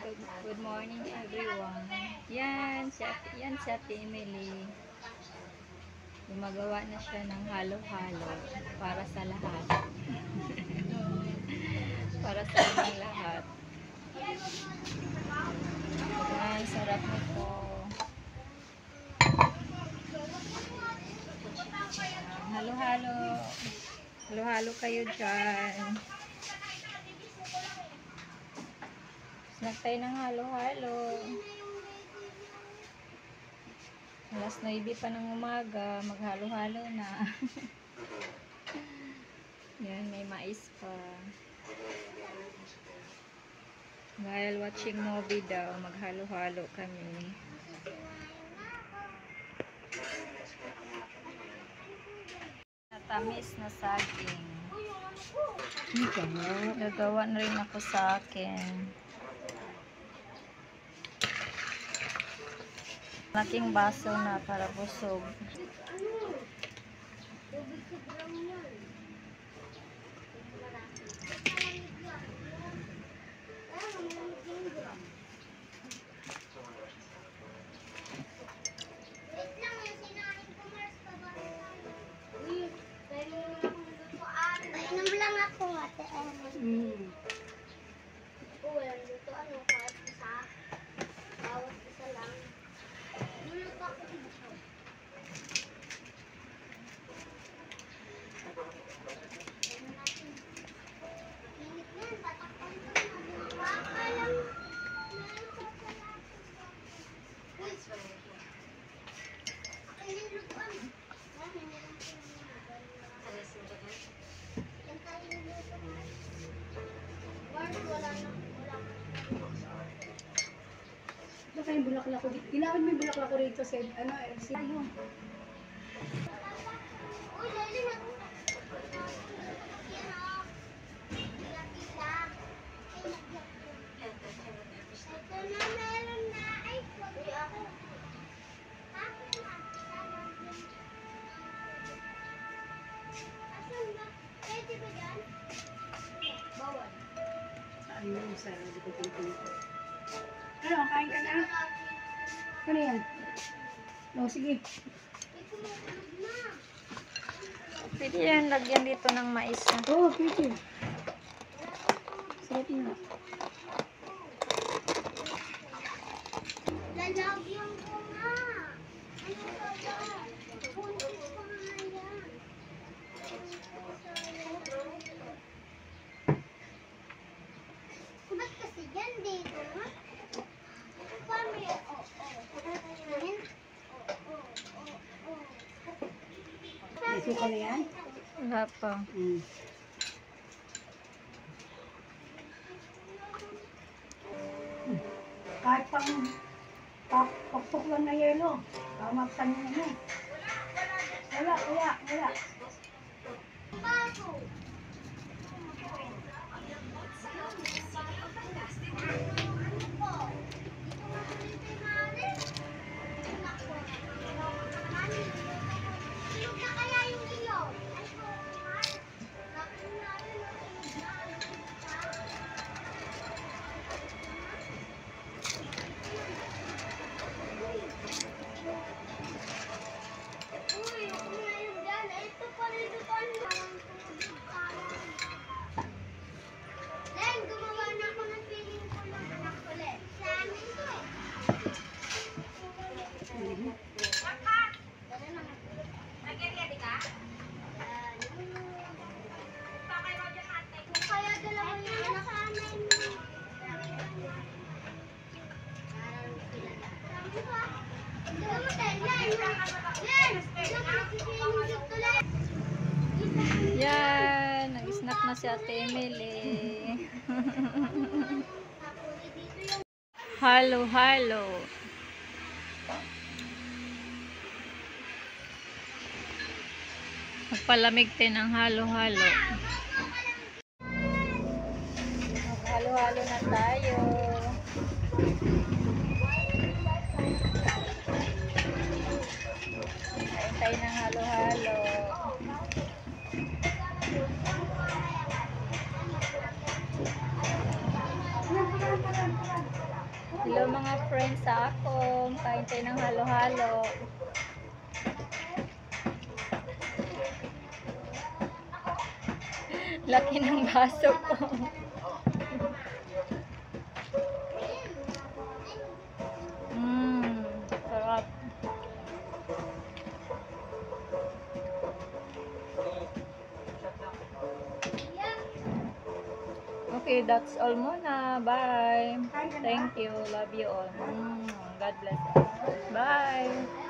Good morning everyone. Yan si Ate Emily. Gumagawa na siya ng halo-halo para sa lahat. Para sa aming lahat. Ay, sarap nito. Halo-halo. Halo-halo kayo dyan. Snack tayo ng halo-halo. Alas 9 pa ng umaga, maghalo-halo na. Yan, may mais pa. While watching movie daw, maghalo-halo kami. Natamis na saging. Nagawa na rin ako sa akin. Malaking baso na para busog. Inom lang ako, Ate Emily. Walang luto, ano, kahit isa. Bawat isa lang. Luluto ako dito. Init na yan, tatakpan ko na. Baka lang. Lutuan. Baka yung bulaklak ko dito. Ginawin mo yung bulaklak ko rito sa ano, LC. Ayun. Uy, lali na. Ito na, meron na. Ay, sabi ako. Asan ba? Pwede ba yan? Bawal. Ayun, sana. Hindi ko pinito. Ano, kain ka na? Ano yan? O, sige. Pwede yan, lagyan dito ng mais na. Oo, pwede. Sarap na. Lalagyan ko nga. Ano ba yan? Buntis pa nga yan. Ba't kasi yan dito nga? Paano yan? May suka na yan? Wala pa. Kahit pang pakpok lang na yelo. Kamaksan mo na. Wala. Baso. Yan, nag-snack na si Ate Emily. Halo-halo. Magpalamig din ang halo-halo. Halo-halo na tayo. Kain tayo ng halo-halo. Hello mga friends sa ako. Kain tayo ng halo-halo. Laki ng baso ko. Sarap. Okay, that's all muna. Bye. Thank you. Love you all. God bless. Bye.